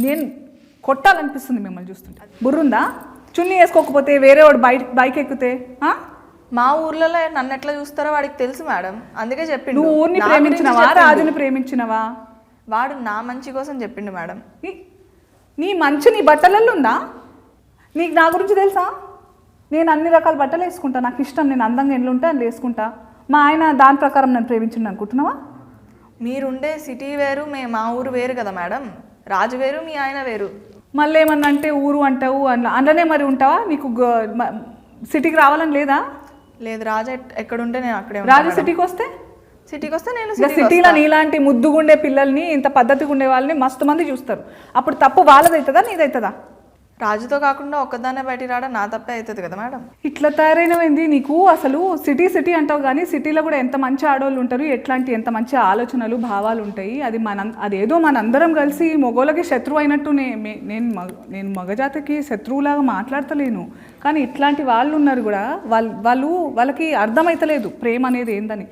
నేను కొట్టాలనిపిస్తుంది మిమ్మల్ని చూస్తుంటే. బుర్రుందా? చున్నీ వేసుకోకపోతే వేరే వాడు బైక్ ఎక్కితే మా ఊర్లలో నన్ను ఎట్లా చూస్తారో వాడికి తెలుసు మేడం, అందుకే చెప్పిండు. నువ్వు ఊరిని ప్రేమించినవా రాజుని ప్రేమించినవా? వాడు నా మంచి కోసం చెప్పిండు మేడం. నీ మంచి నీ బట్టలలో ఉందా? నీకు నా గురించి తెలుసా? నేను అన్ని రకాల బట్టలు వేసుకుంటా, నాకు ఇష్టం, నేను అందంగా ఎండ్లు ఉంటే అని వేసుకుంటా. మా ఆయన దాని ప్రకారం నన్ను ప్రేమించిండు అనుకుంటున్నావా? మీరుండే సిటీ వేరు, మా ఊరు వేరు కదా మేడం. రాజు వేరు, మీ ఆయన వేరు. మళ్ళీ ఏమన్నా అంటే ఊరు అంటావు, అందులోనే మరి ఉంటావా? నీకు సిటీకి రావాలని లేదా? లేదు, రాజు ఎక్కడుంటే నేను అక్కడే. రాజు సిటీకి వస్తే నేను సిటీలో నీలాంటి ముద్దుగుండే పిల్లల్ని, ఇంత పద్ధతిగా ఉండే వాళ్ళని మస్తు మంది చూస్తారు. అప్పుడు తప్పు వాళ్ళదవుతుందా నీదవుతుందా? రాజుతో కాకుండా ఒక్కదాన్నే బయటికి రావడం నా తప్పే అవుతుంది కదా మేడం. ఇట్లా తయారైనమైంది నీకు. అసలు సిటీ అంటావు కానీ సిటీలో కూడా ఎంత మంచి ఆడవాళ్ళు ఉంటారు, ఎంత మంచి ఆలోచనలు భావాలు ఉంటాయి. అదేదో మనందరం కలిసి మగోళ్ళకి శత్రువు అయినట్టు నేను మగజాతికి శత్రువులాగా మాట్లాడతలేను. కానీ ఇట్లాంటి వాళ్ళు ఉన్నారు కూడా, వాళ్ళకి అర్థమవుతలేదు ప్రేమ అనేది ఏందని.